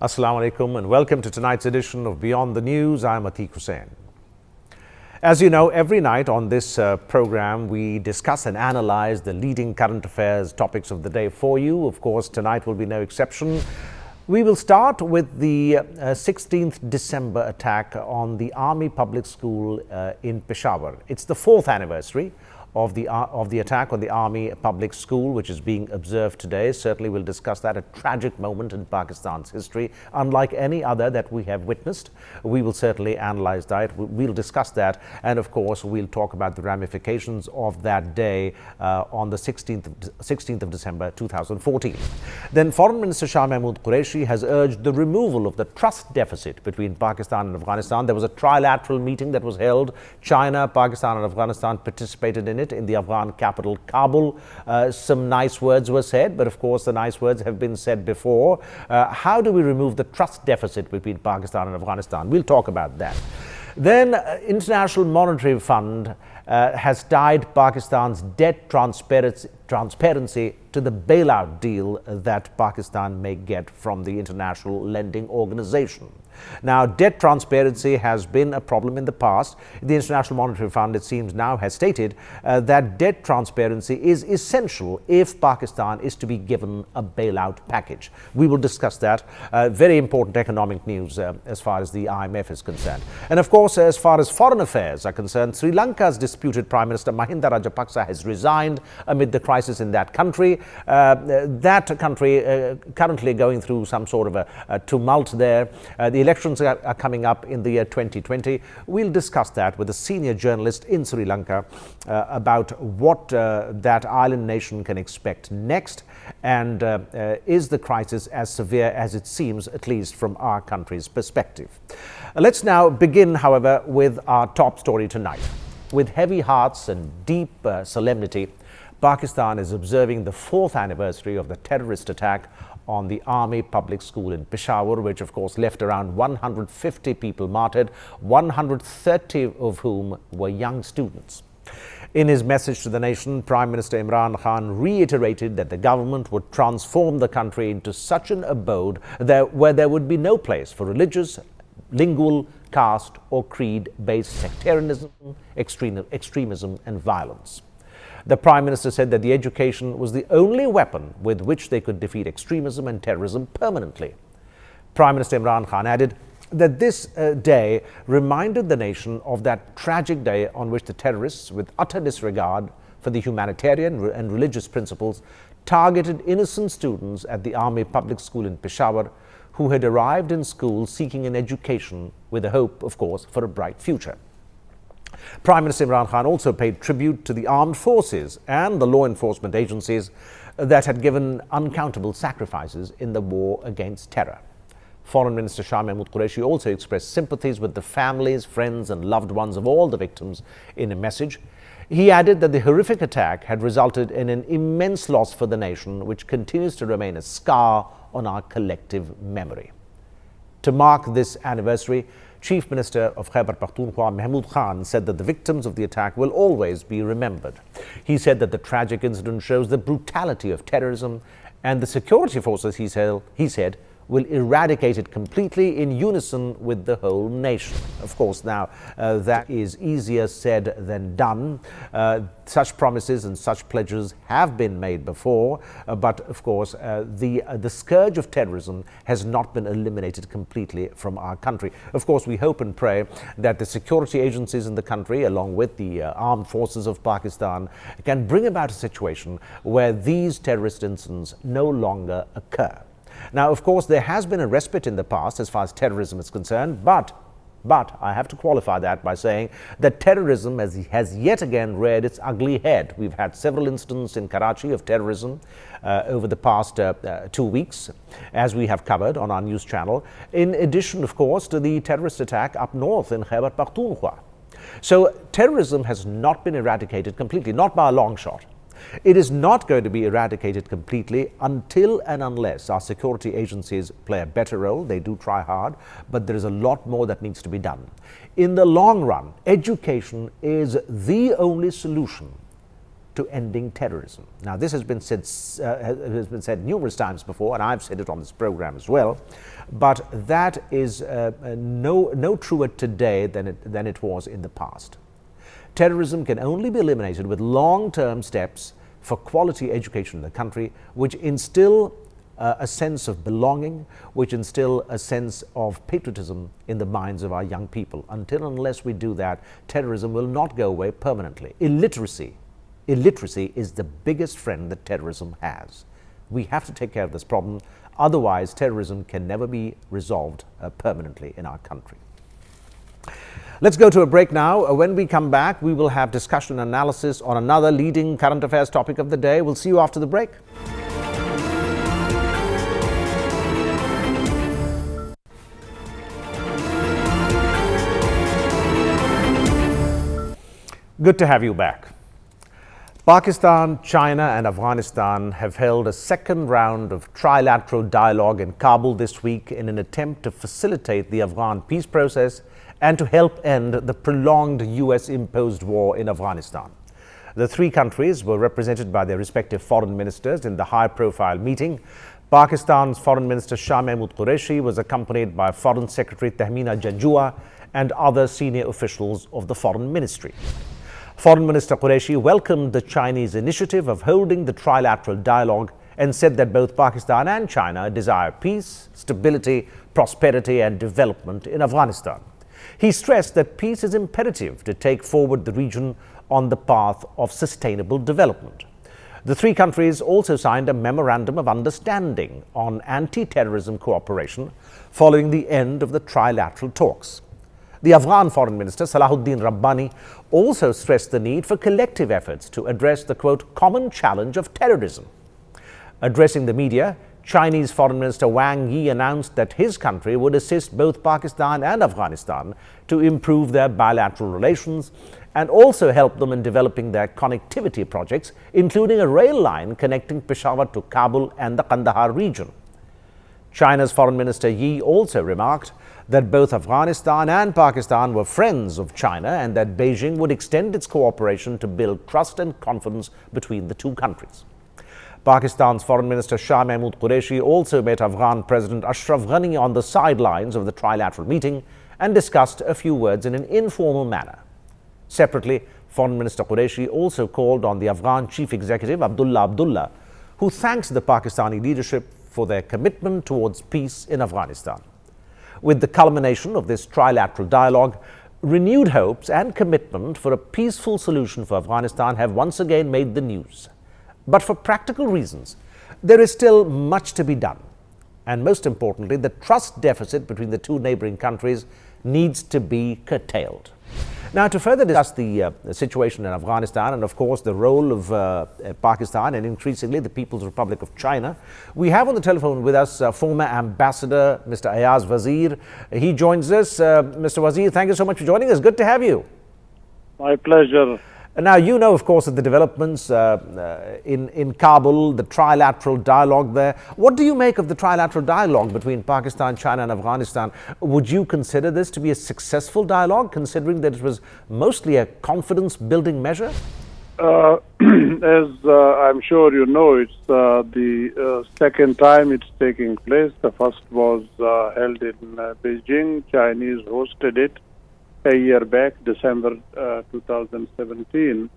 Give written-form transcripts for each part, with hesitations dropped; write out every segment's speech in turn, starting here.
Assalamu alaikum and welcome to tonight's edition of Beyond the News. I'm ATIQ HUSSAIN. As you know, every night on this program, we discuss and analyze the leading current affairs topics of the day for you. Of course, tonight will be no exception. We will start with the 16th December attack on the Army Public School in Peshawar. It's the 4th anniversary of the attack on the Army Public School, which is being observed today. Certainly we'll discuss that, a tragic moment in Pakistan's history, unlike any other that we have witnessed. We will certainly analyze that. We'll discuss that, and of course we'll talk about the ramifications of that day on the 16th of December 2014. Then Foreign Minister Shah Mahmood Qureshi has urged the removal of the trust deficit between Pakistan and Afghanistan. There was a trilateral meeting that was held. China, Pakistan and Afghanistan participated in it in the Afghan capital, Kabul. Some nice words were said, but of course the nice words have been said before. How do we remove the trust deficit between Pakistan and Afghanistan? We'll talk about that. Then International Monetary Fund has tied Pakistan's debt transparency to the bailout deal that Pakistan may get from the International Lending Organization. Now, debt transparency has been a problem in the past. The International Monetary Fund, it seems now, has stated that debt transparency is essential if Pakistan is to be given a bailout package. We will discuss that. Very important economic news as far as the IMF is concerned. And of course, as far as foreign affairs are concerned, Sri Lanka's disputed Prime Minister Mahinda Rajapaksa has resigned amid the crisis in that country. That country currently going through some sort of a tumult there. The elections are coming up in the year 2020. We'll discuss that with a senior journalist in Sri Lanka about what that island nation can expect next, and is the crisis as severe as it seems, at least from our country's perspective. Let's now begin, however, with our top story tonight. With heavy hearts and deep solemnity, Pakistan is observing the 4th anniversary of the terrorist attack on the Army Public School in Peshawar, which of course left around 150 people martyred, 130 of whom were young students. In his message to the nation, Prime Minister Imran Khan reiterated that the government would transform the country into such an abode where there would be no place for religious, lingual, caste or creed-based sectarianism, extremism and violence. The Prime Minister said that the education was the only weapon with which they could defeat extremism and terrorism permanently. Prime Minister Imran Khan added that this day reminded the nation of that tragic day on which the terrorists, with utter disregard for the humanitarian and religious principles, targeted innocent students at the Army Public School in Peshawar who had arrived in school seeking an education with the hope, of course, for a bright future. Prime Minister Imran Khan also paid tribute to the armed forces and the law enforcement agencies that had given uncountable sacrifices in the war against terror. Foreign Minister Shah Mahmood Qureshi also expressed sympathies with the families, friends and loved ones of all the victims in a message. He added that the horrific attack had resulted in an immense loss for the nation, which continues to remain a scar on our collective memory. To mark this anniversary, Chief Minister of Khyber Pakhtunkhwa Mahmood Khan said that the victims of the attack will always be remembered. He said that the tragic incident shows the brutality of terrorism, and the security forces, he said, will eradicate it completely in unison with the whole nation. Of course, now that is easier said than done. Such promises and such pledges have been made before, but of course the scourge of terrorism has not been eliminated completely from our country. Of course, we hope and pray that the security agencies in the country, along with the armed forces of Pakistan, can bring about a situation where these terrorist incidents no longer occur. Now, of course, there has been a respite in the past as far as terrorism is concerned, but I have to qualify that by saying that terrorism has yet again reared its ugly head. We've had several incidents in Karachi of terrorism over the past 2 weeks, as we have covered on our news channel, in addition, of course, to the terrorist attack up north in Khyber Pakhtunkhwa. So terrorism has not been eradicated completely, not by a long shot. It is not going to be eradicated completely until and unless our security agencies play a better role. They do try hard, but there is a lot more that needs to be done. In the long run, education is the only solution to ending terrorism. Now, this has been said numerous times before, and I've said it on this program as well, but that is no truer today than it was in the past. Terrorism can only be eliminated with long-term steps for quality education in the country, which instill a sense of belonging, which instill a sense of patriotism in the minds of our young people. Until and unless we do that, terrorism will not go away permanently. Illiteracy is the biggest friend that terrorism has. We have to take care of this problem. Otherwise, terrorism can never be resolved permanently in our country. Let's go to a break now. When we come back, we will have discussion and analysis on another leading current affairs topic of the day. We'll see you after the break. Good to have you back. Pakistan, China and Afghanistan have held a second round of trilateral dialogue in Kabul this week in an attempt to facilitate the Afghan peace process and to help end the prolonged US-imposed war in Afghanistan. The three countries were represented by their respective foreign ministers in the high-profile meeting. Pakistan's Foreign Minister Shah Mahmood Qureshi was accompanied by Foreign Secretary Tahmina Janjua and other senior officials of the Foreign Ministry. Foreign Minister Qureshi welcomed the Chinese initiative of holding the trilateral dialogue and said that both Pakistan and China desire peace, stability, prosperity and development in Afghanistan. He stressed that peace is imperative to take forward the region on the path of sustainable development. The three countries also signed a memorandum of understanding on anti-terrorism cooperation following the end of the trilateral talks. The Afghan Foreign Minister Salahuddin Rabbani also stressed the need for collective efforts to address the, quote, common challenge of terrorism. Addressing the media, Chinese Foreign Minister Wang Yi announced that his country would assist both Pakistan and Afghanistan to improve their bilateral relations and also help them in developing their connectivity projects, including a rail line connecting Peshawar to Kabul and the Kandahar region. China's Foreign Minister Yi also remarked that both Afghanistan and Pakistan were friends of China and that Beijing would extend its cooperation to build trust and confidence between the two countries. Pakistan's Foreign Minister Shah Mahmood Qureshi also met Afghan President Ashraf Ghani on the sidelines of the trilateral meeting and discussed a few words in an informal manner. Separately, Foreign Minister Qureshi also called on the Afghan Chief Executive Abdullah, who thanks the Pakistani leadership for their commitment towards peace in Afghanistan. With the culmination of this trilateral dialogue, renewed hopes and commitment for a peaceful solution for Afghanistan have once again made the news. But for practical reasons, there is still much to be done. And most importantly, the trust deficit between the two neighboring countries needs to be curtailed. Now, to further discuss the situation in Afghanistan and, of course, the role of Pakistan and increasingly the People's Republic of China, we have on the telephone with us former Ambassador Mr. Ayaz Wazir. He joins us. Mr. Wazir, thank you so much for joining us. Good to have you. My pleasure. Now, you know, of course, of the developments in Kabul, the trilateral dialogue there. What do you make of the trilateral dialogue between Pakistan, China and Afghanistan? Would you consider this to be a successful dialogue, considering that it was mostly a confidence-building measure? As I'm sure you know, it's the second time it's taking place. The first was held in Beijing. Chinese hosted it a year back, December 2017,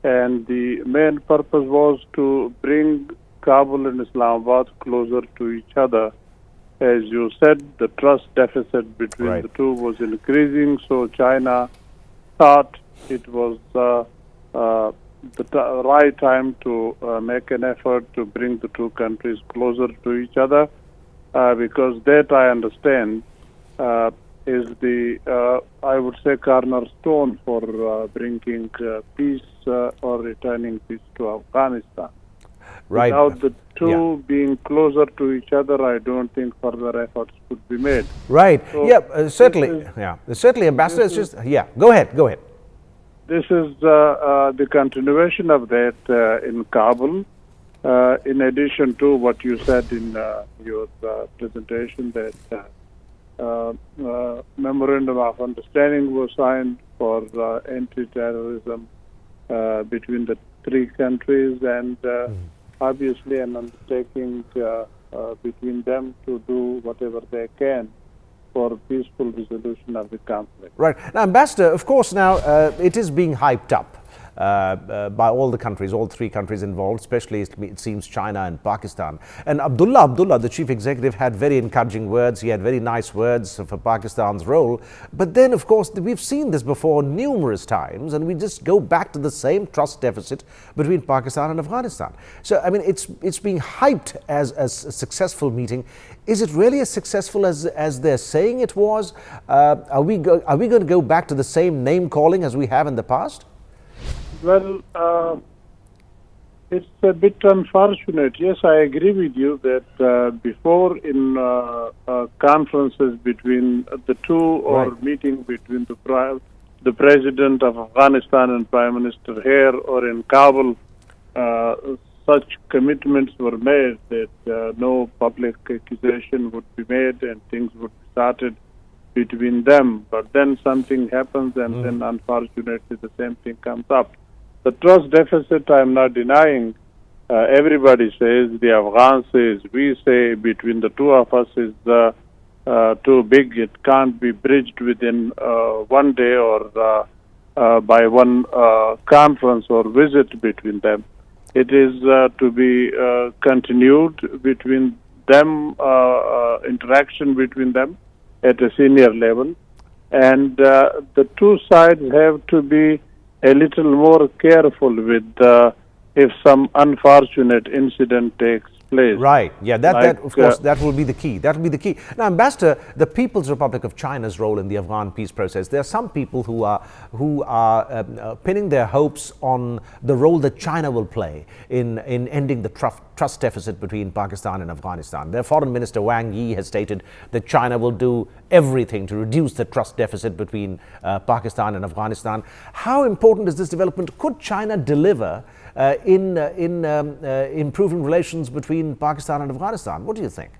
and the main purpose was to bring Kabul and Islamabad closer to each other. As you said, the trust deficit between the two was increasing, so China thought it was the right time to make an effort to bring the two countries closer to each other, because that, I understand, is the, I would say, cornerstone for bringing peace or returning peace to Afghanistan. Right. Without the two being closer to each other, I don't think further efforts could be made. Right. So certainly. Certainly, Ambassador. It's just Go ahead. This is the continuation of that in Kabul. In addition to what you said in your presentation, that memorandum of understanding was signed for anti-terrorism between the three countries, and obviously an undertaking between them to do whatever they can for peaceful resolution of the conflict. Right. Now, Ambassador, of course, now it is being hyped up by all the countries, all three countries involved, especially it seems China and Pakistan. And Abdullah, the chief executive, had very encouraging words. He had very nice words for Pakistan's role. But then, of course, we've seen this before numerous times, and we just go back to the same trust deficit between Pakistan and Afghanistan. So, I mean, it's being hyped as a successful meeting. Is it really as successful as they're saying it was? Are we going to go back to the same name calling as we have in the past? Well, it's a bit unfortunate. Yes, I agree with you that before in conferences between the two or meeting between the President of Afghanistan and Prime Minister here or in Kabul, such commitments were made that no public accusation would be made and things would be started between them. But then something happens, and then unfortunately the same thing comes up. The trust deficit, I'm not denying. Everybody says, the Afghans says, we say between the two of us is too big. It can't be bridged within one day or by one conference or visit between them. It is to be continued between them, interaction between them at a senior level. And the two sides have to be a little more careful with if some unfortunate incident takes place. Right. Yeah. That of course that will be the key. That will be the key. Now, Ambassador, the People's Republic of China's role in the Afghan peace process. There are some people who are pinning their hopes on the role that China will play in ending the trust deficit between Pakistan and Afghanistan. Their Foreign Minister Wang Yi has stated that China will do everything to reduce the trust deficit between Pakistan and Afghanistan. How important is this development? Could China deliver in improving relations between Pakistan and Afghanistan? What do you think?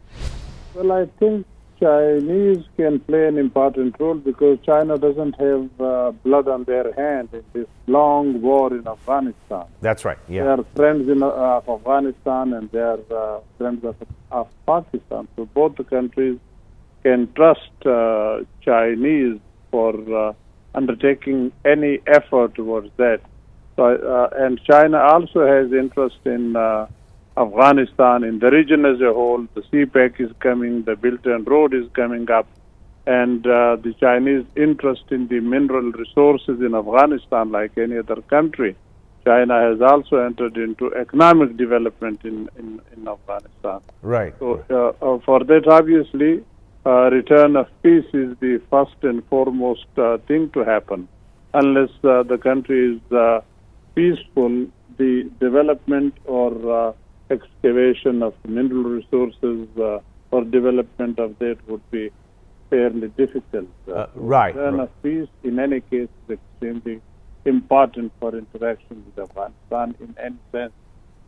Well, I think Chinese can play an important role because China doesn't have blood on their hand in this long war in Afghanistan. That's right. Yeah. They are friends of Afghanistan and they are friends of Pakistan. So both the countries can trust Chinese for undertaking any effort towards that. So, and China also has interest in Afghanistan, in the region as a whole. The CPEC is coming, the Belt and Road is coming up, and the Chinese interest in the mineral resources in Afghanistan, like any other country. China has also entered into economic development in Afghanistan. Right. So for that, obviously, return of peace is the first and foremost thing to happen. Unless the country is peaceful, the development or excavation of mineral resources or development of that would be fairly difficult. Right. Return of peace, in any case, is extremely important for interaction with Afghanistan in any sense,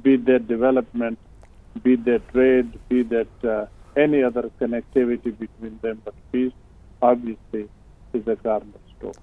be that development, be that trade, be that any other connectivity between them. But peace, obviously, is a cornerstone.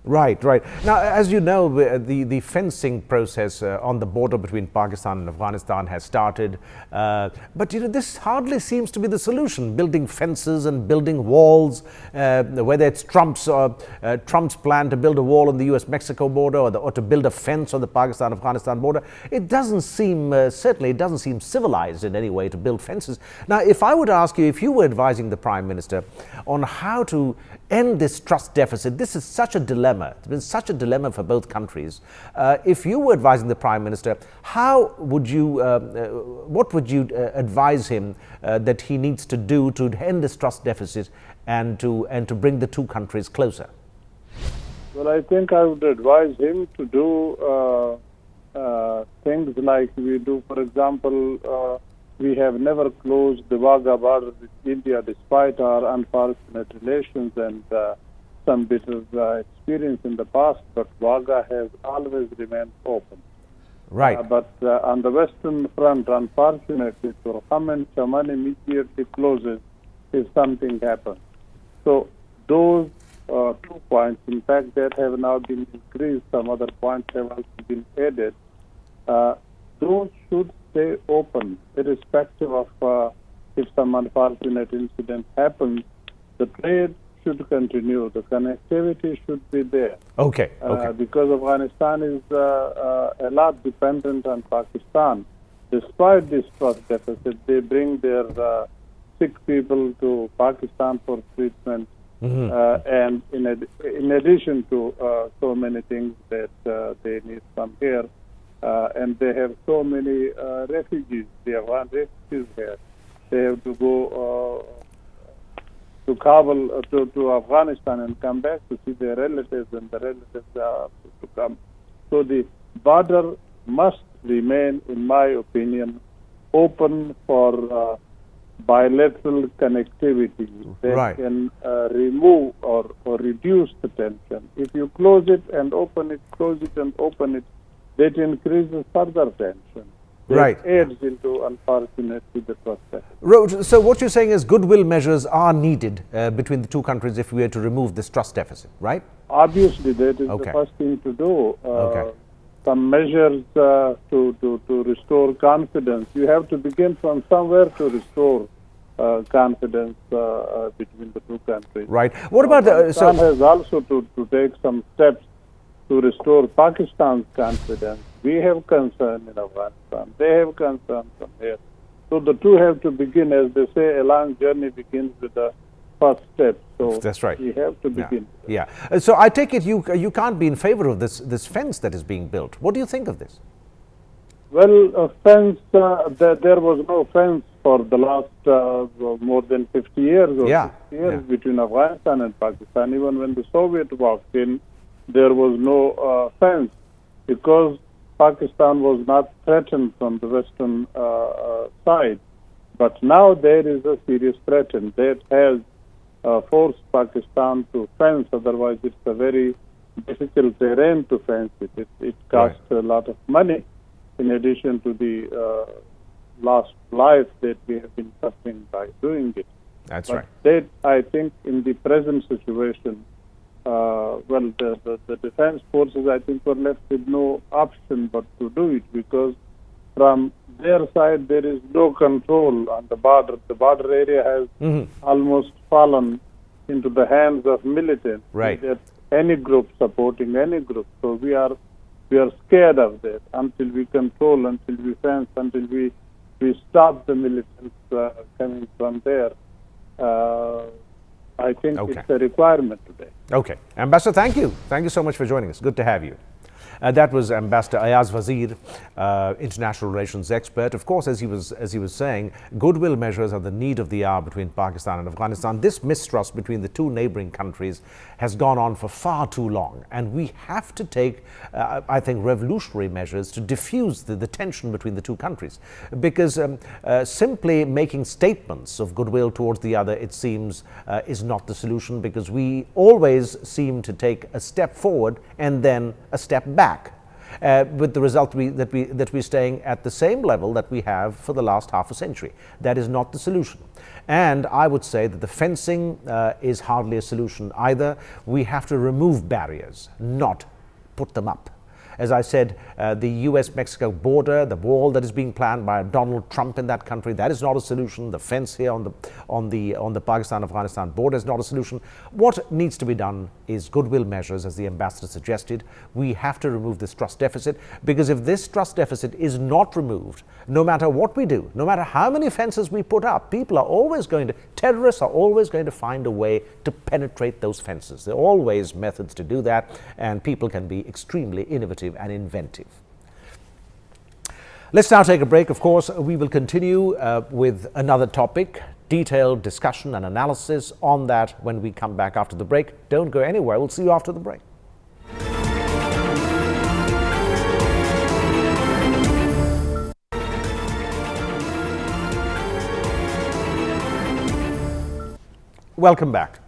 Right, right. Now, as you know, the fencing process on the border between Pakistan and Afghanistan has started. But, you know, this hardly seems to be the solution, building fences and building walls, whether it's Trump's plan to build a wall on the US-Mexico border or to build a fence on the Pakistan-Afghanistan border. It doesn't seem, certainly it doesn't seem civilized in any way to build fences. Now, if I would ask you, if you were advising the Prime Minister on how to end this trust deficit, this is such a dilemma. It's been such a dilemma for both countries. If you were advising the Prime Minister, how would you, what would you advise him that he needs to do to end this trust deficit and to bring the two countries closer? Well, I think I would advise him to do things like we do. For example, we have never closed the Wagah border with India despite our unfortunate relations and some bit of experience in the past, but Wagah has always remained open. Right. But on the Western front, unfortunately, Turham and Chaman immediately closes if something happens. So those 2 points, in fact, that have now been increased, some other points have also been added. those should stay open, irrespective of if some unfortunate incident happens. The trade should continue. The connectivity should be there. Okay. Because Afghanistan is a lot dependent on Pakistan. Despite this trust deficit, they bring their sick people to Pakistan for treatment. And in addition to so many things that they need from here, and they have so many refugees. They Afghan refugees here. They have to go to Kabul, to Afghanistan and come back to see their relatives, and the relatives are to come. So the border must remain, in my opinion, open for bilateral connectivity that can remove or reduce the tension. If you close it and open it, close it and open it, that increases further tension. That adds into, unfortunately, the trust. So what you're saying is goodwill measures are needed between the two countries if we are to remove this trust deficit, right? Obviously, that is the first thing to do. Some measures to restore confidence. You have to begin from somewhere to restore confidence between the two countries. Right. What about Pakistan has also to take some steps to restore Pakistan's confidence. We have concern in Afghanistan. They have concern from here. So the two have to begin, as they say, a long journey begins with the first step. So that's right. We have to begin. Yeah. So I take it you can't be in favor of this fence that is being built. What do you think of this? Well, a fence, there was no fence for the last more than 50 years or 60 years between Afghanistan and Pakistan. Even when the Soviet walked in, there was no fence because Pakistan was not threatened from the western side. But now there is a serious threat, and that has forced Pakistan to fence. Otherwise, it's a very difficult terrain to fence it. It costs a lot of money, in addition to the lost life that we have been suffering by doing it. That's right. That, I think, in the present situation, the defense forces, I think, were left with no option but to do it, because from their side there is no control on the border. The border area has almost fallen into the hands of militants. That any group supporting any group. So we are scared of that until we control, until we fence, until we stop the militants coming from there. I think it's a requirement today. Okay. Ambassador, thank you. Thank you so much for joining us. Good to have you. That was Ambassador Ayaz Wazir, international relations expert. Of course, as he was saying, goodwill measures are the need of the hour between Pakistan and Afghanistan. This mistrust between the two neighboring countries has gone on for far too long, and we have to take, I think, revolutionary measures to diffuse the tension between the two countries. Because simply making statements of goodwill towards the other, it seems, is not the solution, because we always seem to take a step forward and then a step back. With the result that we're staying at the same level that we have for the last half a century. That is not the solution. And I would say that the fencing is hardly a solution either. We have to remove barriers, not put them up. As I said, the US-Mexico border, the wall that is being planned by Donald Trump in that country, that is not a solution. The fence here on the Pakistan-Afghanistan border is not a solution. What needs to be done is goodwill measures, as the ambassador suggested. We have to remove this trust deficit, because if this trust deficit is not removed, no matter what we do, no matter how many fences we put up, terrorists are always going to find a way to penetrate those fences. There are always methods to do that, and people can be extremely innovative and inventive. Let's now take a break. Of course, we will continue with another topic, detailed discussion and analysis on that when we come back after the break. Don't go anywhere. We'll see you after the break. Welcome back.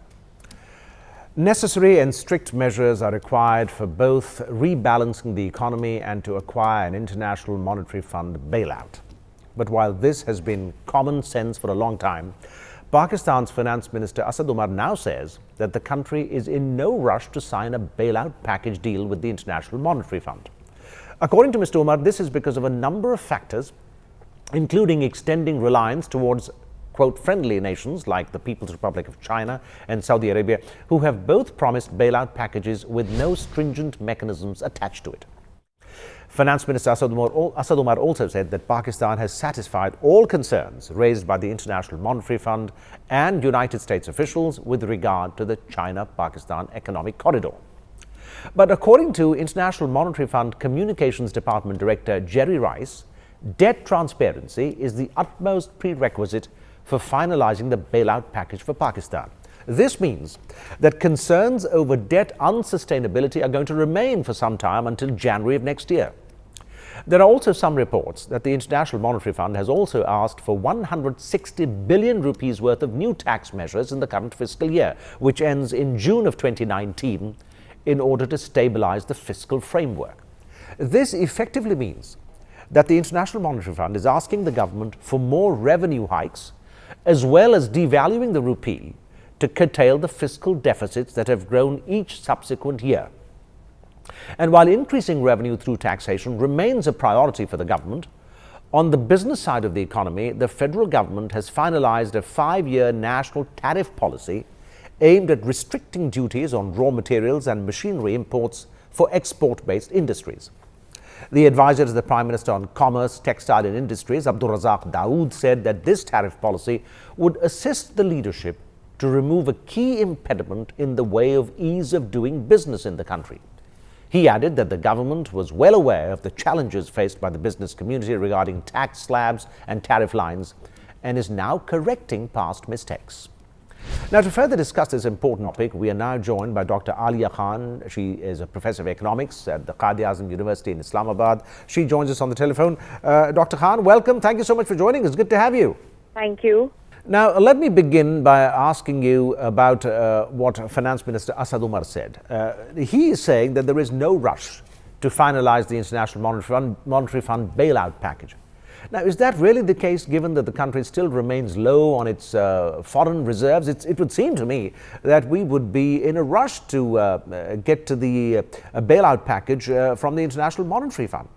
Necessary and strict measures are required for both rebalancing the economy and to acquire an International Monetary Fund bailout. But while this has been common sense for a long time, Pakistan's Finance Minister Asad Umar now says that the country is in no rush to sign a bailout package deal with the International Monetary Fund. According to Mr. Umar, this is because of a number of factors, including extending reliance towards, quote, friendly nations like the People's Republic of China and Saudi Arabia, who have both promised bailout packages with no stringent mechanisms attached to it. Finance Minister Asad Umar also said that Pakistan has satisfied all concerns raised by the International Monetary Fund and United States officials with regard to the China-Pakistan Economic Corridor. But according to International Monetary Fund Communications Department Director Jerry Rice, debt transparency is the utmost prerequisite for finalizing the bailout package for Pakistan. This means that concerns over debt unsustainability are going to remain for some time until January of next year. There are also some reports that the International Monetary Fund has also asked for 160 billion rupees worth of new tax measures in the current fiscal year, which ends in June of 2019, in order to stabilize the fiscal framework. This effectively means that the International Monetary Fund is asking the government for more revenue hikes, as well as devaluing the rupee to curtail the fiscal deficits that have grown each subsequent year. And while increasing revenue through taxation remains a priority for the government, on the business side of the economy, the federal government has finalized a 5-year national tariff policy aimed at restricting duties on raw materials and machinery imports for export-based industries. The advisor to the Prime Minister on Commerce, Textile and Industries, Abdul Razak Dawood, said that this tariff policy would assist the leadership to remove a key impediment in the way of ease of doing business in the country. He added that the government was well aware of the challenges faced by the business community regarding tax slabs and tariff lines and is now correcting past mistakes. Now, to further discuss this important topic, we are now joined by Dr. Alia Khan. She is a professor of economics at the Quaid-e-Azam University in Islamabad. She joins us on the telephone. Dr. Khan, welcome. Thank you so much for joining us. Good to have you. Thank you. Now, let me begin by asking you about what Finance Minister Asad Umar said. He is saying that there is no rush to finalize the International Monetary Fund bailout package. Now, is that really the case, given that the country still remains low on its foreign reserves? It would seem to me that we would be in a rush to get to the bailout package from the International Monetary Fund.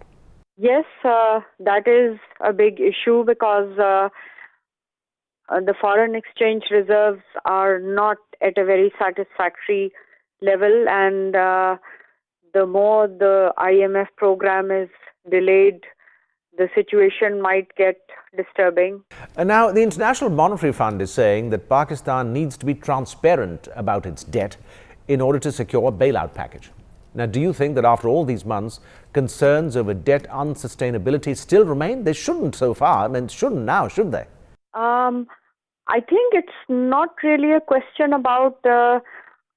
Yes, that is a big issue because the foreign exchange reserves are not at a very satisfactory level, and the more the IMF program is delayed, the situation might get disturbing. And now the International Monetary Fund is saying that Pakistan needs to be transparent about its debt in order to secure a bailout package. Now, do you think that after all these months, concerns over debt unsustainability still remain? They shouldn't so far, shouldn't now, should they? I think it's not really a question about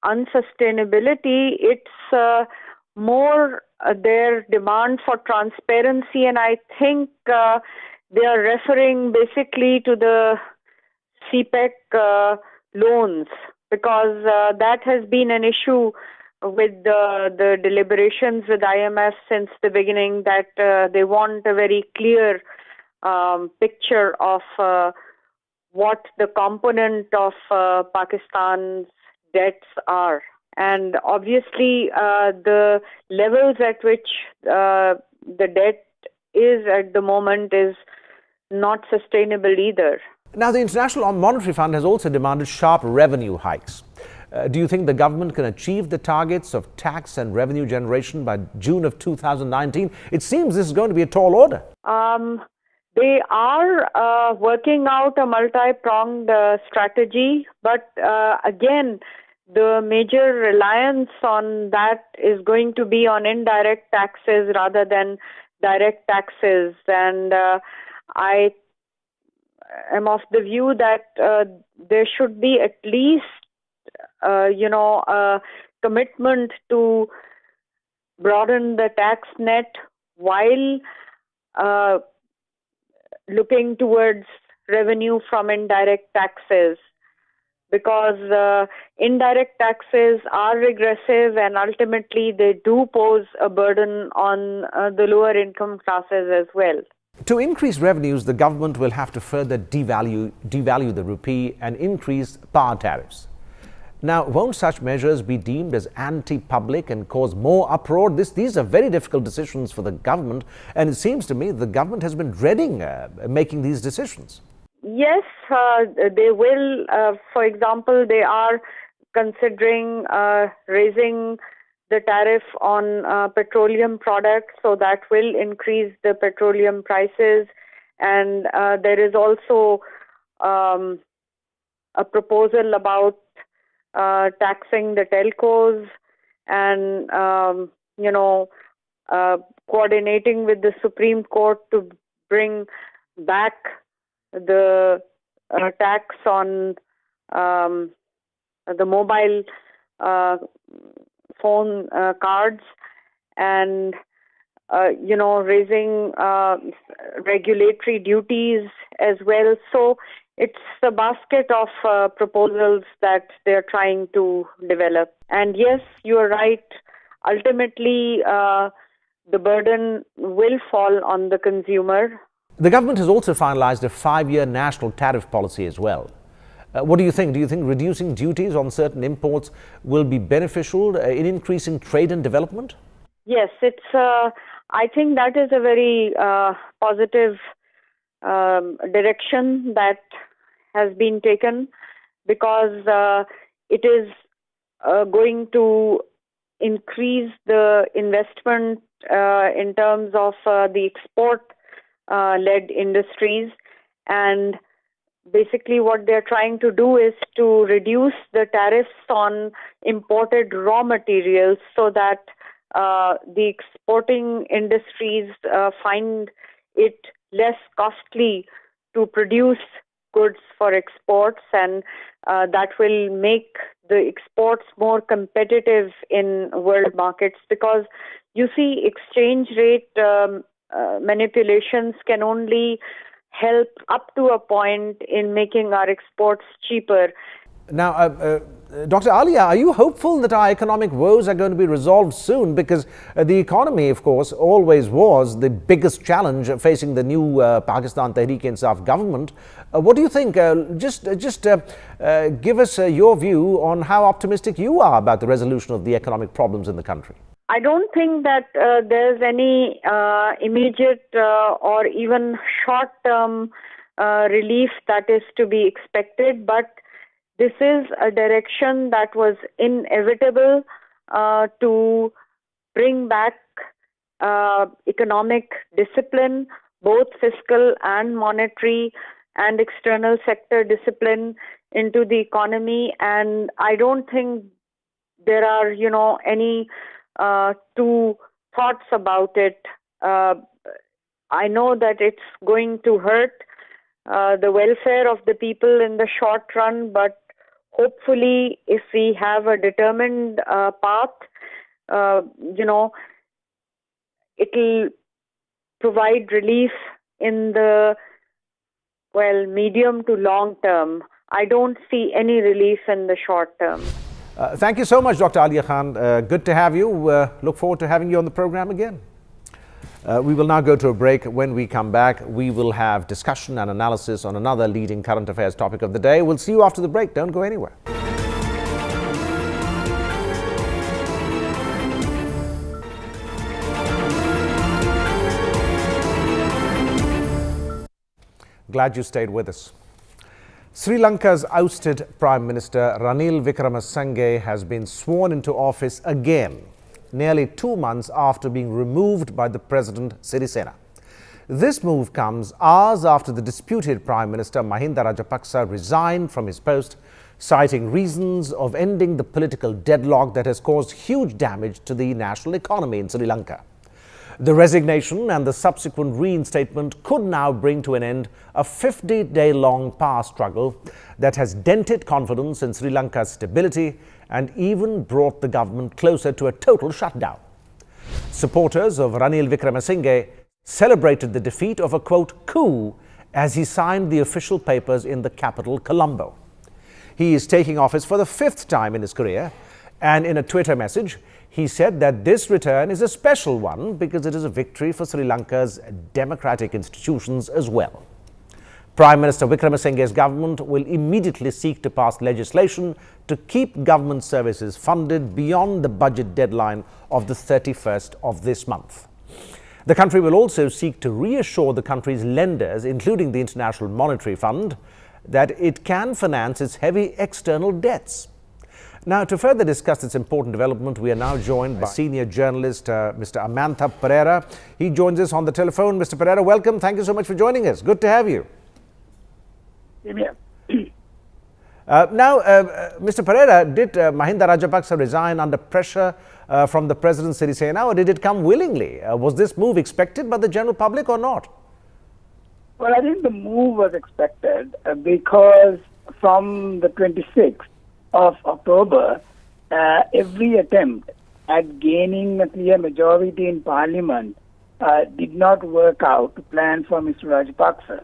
unsustainability. It's more their demand for transparency, and I think they are referring basically to the CPEC loans, because that has been an issue with the deliberations with IMF since the beginning, that they want a very clear picture of what the component of Pakistan's debts are. And obviously, the levels at which the debt is at the moment is not sustainable either. Now, the International Monetary Fund has also demanded sharp revenue hikes. Do you think the government can achieve the targets of tax and revenue generation by June of 2019? It seems this is going to be a tall order. They are working out a multi-pronged strategy, but again, the major reliance on that is going to be on indirect taxes rather than direct taxes. And I am of the view that there should be at least, a commitment to broaden the tax net while looking towards revenue from indirect taxes, because indirect taxes are regressive and ultimately they do pose a burden on the lower income classes as well. To increase revenues, the government will have to further devalue the rupee and increase power tariffs. Now, won't such measures be deemed as anti-public and cause more uproar? These are very difficult decisions for the government, and it seems to me the government has been dreading making these decisions. Yes, they will. For example, they are considering raising the tariff on petroleum products, so that will increase the petroleum prices. And there is also a proposal about taxing the telcos and, coordinating with the Supreme Court to bring back the tax on the mobile phone cards, and raising regulatory duties as well. So it's a basket of proposals that they're trying to develop. And yes, you are right. Ultimately, the burden will fall on the consumer. The government has also finalized a 5-year national tariff policy as well. What do you think? Do you think reducing duties on certain imports will be beneficial in increasing trade and development? Yes, I think that is a very positive direction that has been taken, because it is going to increase the investment in terms of the export-led industries. And basically what they're trying to do is to reduce the tariffs on imported raw materials, so that the exporting industries find it less costly to produce goods for exports, and that will make the exports more competitive in world markets. Because you see, exchange rate manipulations can only help up to a point in making our exports cheaper. Now, Dr. Alia, are you hopeful that our economic woes are going to be resolved soon? Because the economy, of course, always was the biggest challenge facing the new Pakistan Tehreek-e-Insaf government. What do you think? Just give us your view on how optimistic you are about the resolution of the economic problems in the country. I don't think that there's any immediate or even short-term relief that is to be expected, but this is a direction that was inevitable to bring back economic discipline, both fiscal and monetary and external sector discipline into the economy. And I don't think there are, any two thoughts about it. I know that it's going to hurt the welfare of the people in the short run, but hopefully if we have a determined path, it'll provide relief in the, medium to long term. I don't see any relief in the short term. Thank you so much, Dr. Alia Khan. Good to have you. Look forward to having you on the program again. We will now go to a break. When we come back, we will have discussion and analysis on another leading current affairs topic of the day. We'll see you after the break. Don't go anywhere. Glad you stayed with us. Sri Lanka's ousted Prime Minister Ranil Wickremesinghe has been sworn into office again, nearly 2 months after being removed by the President Sirisena. This move comes hours after the disputed Prime Minister Mahinda Rajapaksa resigned from his post, citing reasons of ending the political deadlock that has caused huge damage to the national economy in Sri Lanka. The resignation and the subsequent reinstatement could now bring to an end a 50-day-long power struggle that has dented confidence in Sri Lanka's stability and even brought the government closer to a total shutdown. Supporters of Ranil Wickremesinghe celebrated the defeat of a, quote, coup as he signed the official papers in the capital, Colombo. He is taking office for the 5th time in his career, and in a Twitter message, he said that this return is a special one because it is a victory for Sri Lanka's democratic institutions as well. Prime Minister Wickremesinghe's government will immediately seek to pass legislation to keep government services funded beyond the budget deadline of the 31st of this month. The country will also seek to reassure the country's lenders, including the International Monetary Fund, that it can finance its heavy external debts. Now, to further discuss this important development, we are now joined by senior journalist Mr. Amantha Pereira. He joins us on the telephone. Mr. Pereira, welcome. Thank you so much for joining us. Good to have you. Mr. Pereira, did Mahinda Rajapaksa resign under pressure from the President Sirisena, or did it come willingly? Was this move expected by the general public or not? Well, I think the move was expected because from the 26th of October, every attempt at gaining a clear majority in Parliament did not work out to plan for Mr. Rajapaksa.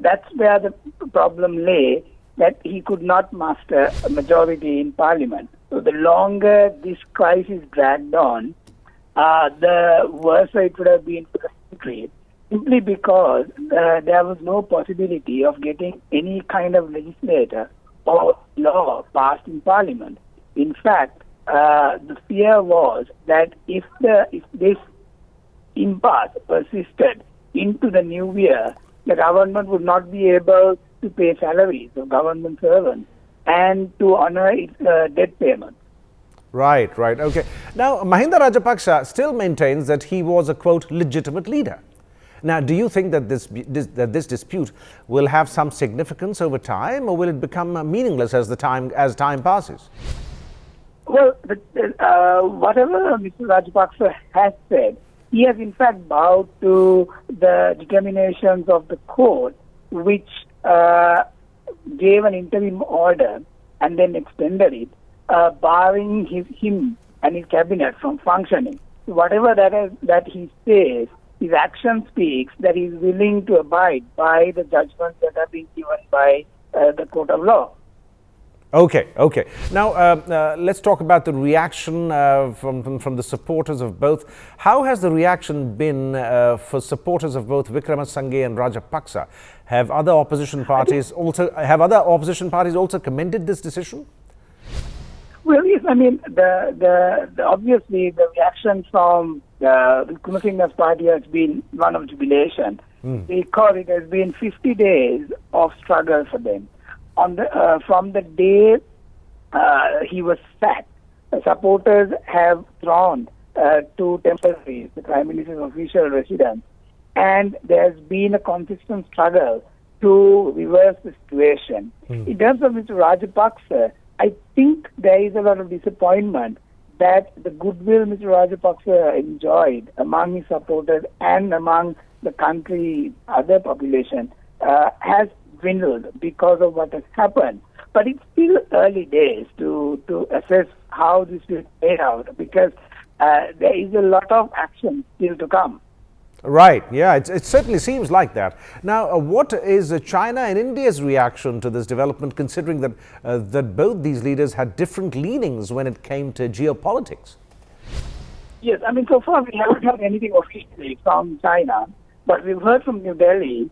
That's where the problem lay, that he could not muster a majority in Parliament. So the longer this crisis dragged on, the worse it would have been for the country, simply because there was no possibility of getting any kind of legislator or law passed in Parliament. In fact, the fear was that if this impasse persisted into the new year, the government would not be able to pay salaries of government servants and to honor its debt payments. Right. Okay. Now, Mahinda Rajapaksa still maintains that he was a, quote, legitimate leader. Now, do you think that this dispute will have some significance over time, or will it become meaningless as time passes? Well, whatever Mr. Rajapaksa has said, he has in fact bowed to the determinations of the court, which gave an interim order and then extended it, barring him and his cabinet from functioning. Whatever that he says, his action speaks that he is willing to abide by the judgments that have been given by the court of law. Okay. Now, let's talk about the reaction from the supporters of both. How has the reaction been for supporters of both Wickremesinghe and Rajapaksa? Have other opposition parties also commended this decision? Well, yes. I mean, obviously the reaction from Wickremesinghe's party has been one of jubilation because it has been 50 days of struggle for them. From the day he was sacked, supporters have thronged to temporary, the Prime Minister's official residence, and there's been a consistent struggle to reverse the situation. In terms of Mr. Rajapaksa, I think there is a lot of disappointment that the goodwill Mr. Rajapaksa enjoyed among his supporters and among the country's other population has dwindled because of what has happened. But it's still early days to assess how this will play out, because there is a lot of action still to come. Right, yeah, it certainly seems like that. Now, what is China and India's reaction to this development, considering that both these leaders had different leanings when it came to geopolitics? Yes, I mean, so far we haven't heard anything officially from China, but we've heard from New Delhi,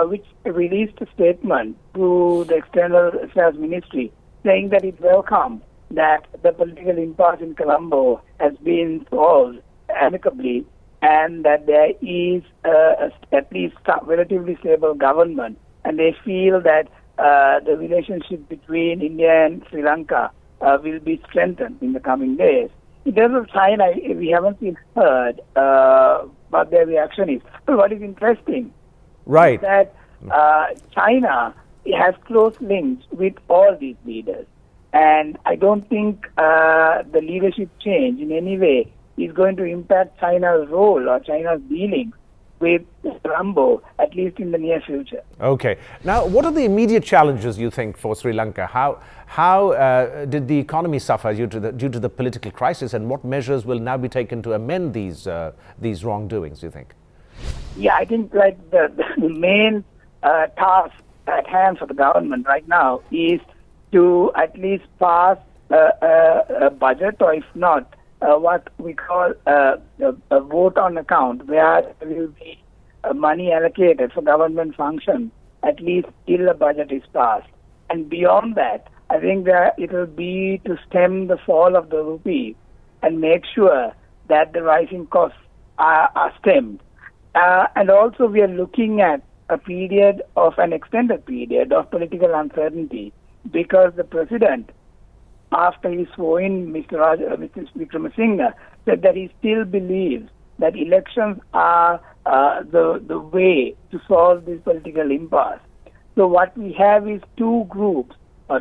which released a statement to the External Affairs Ministry saying that it welcomes that the political impasse in Colombo has been solved amicably, and that there is at least a relatively stable government, and they feel that the relationship between India and Sri Lanka will be strengthened in the coming days. In terms of China, we haven't heard what their reaction is. But what is interesting is that China has close links with all these leaders, and I don't think the leadership change in any way is going to impact China's role or China's dealings with Colombo, at least in the near future. Okay. Now, what are the immediate challenges, you think, for Sri Lanka? How did the economy suffer due to the political crisis, and what measures will now be taken to amend these wrongdoings, you think? Yeah, I think the main task at hand for the government right now is to at least pass a budget, or if not, what we call a vote on account, where there will be money allocated for government functions, at least till the budget is passed. And beyond that, I think that it will be to stem the fall of the rupee and make sure that the rising costs are stemmed. And also we are looking at an extended period of political uncertainty, because the president, after he swore in Mr. Wickremesinghe, said that he still believes that elections are the way to solve this political impasse. So what we have is two groups,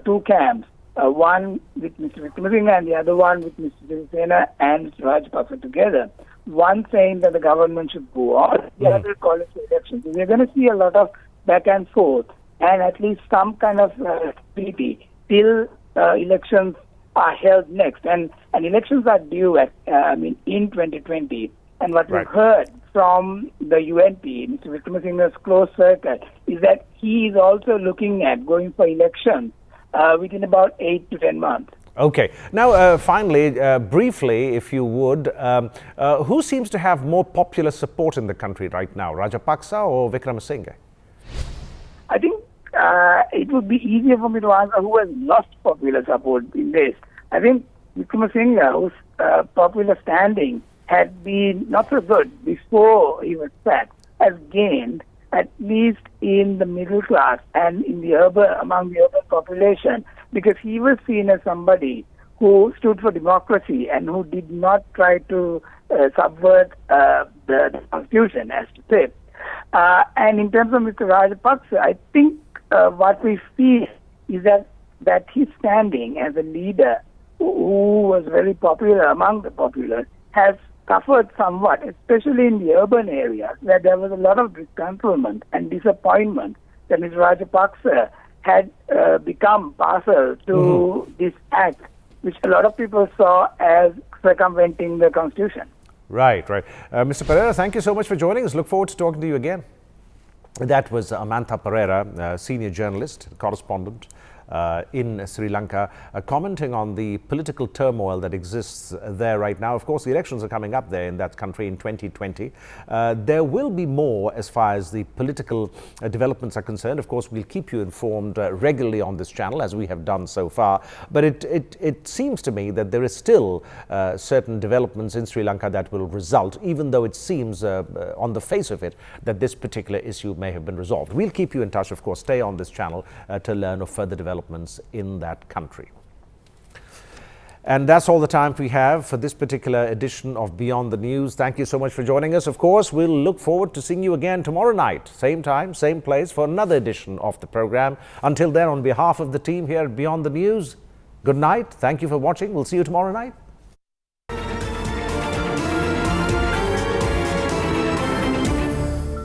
two camps, one with Mr. Wickremesinghe and the other one with Mr. Sirisena and Mr. Rajapaksa together. One saying that the government should go on, the other calling for elections. So we're going to see a lot of back and forth, and at least some kind of stability till elections are held next. And elections are due in 2020. And what we've heard from the UNP, Mr. Wickremesinghe's close circle, is that he is also looking at going for elections within about 8 to 10 months. Okay. Now, finally, briefly, if you would, who seems to have more popular support in the country right now, Rajapaksa or Wickremesinghe? I think it would be easier for me to answer who has lost popular support in this. I think Wickremesinghe, whose popular standing had been not so good before he was sacked, has gained, at least in the middle class and in the among the urban population, because he was seen as somebody who stood for democracy and who did not try to subvert the constitution, as to say. And in terms of Mr. Rajapaksa, I think what we feel is that his standing as a leader who was very popular among the populace has suffered somewhat, especially in the urban areas, where there was a lot of disgruntlement and disappointment that Mr. Rajapaksa had become partial to this act, which a lot of people saw as circumventing the constitution. Right. Mr. Pereira, thank you so much for joining us. Look forward to talking to you again. That was Amantha Pereira, senior journalist, correspondent in Sri Lanka, commenting on the political turmoil that exists there right now. Of course, the elections are coming up there in that country in 2020. There will be more as far as the political developments are concerned. Of course, we'll keep you informed regularly on this channel, as we have done so far. But it seems to me that there is still certain developments in Sri Lanka that will result, even though it seems on the face of it that this particular issue may have been resolved. We'll keep you in touch, of course. Stay on this channel to learn of further developments in that country. And that's all the time we have for this particular edition of Beyond the News. Thank you so much for joining us. Of course, we'll look forward to seeing you again tomorrow night, same time, same place, for another edition of the program. Until then, on behalf of the team here at Beyond the News, good night. Thank you for watching. We'll see you tomorrow night.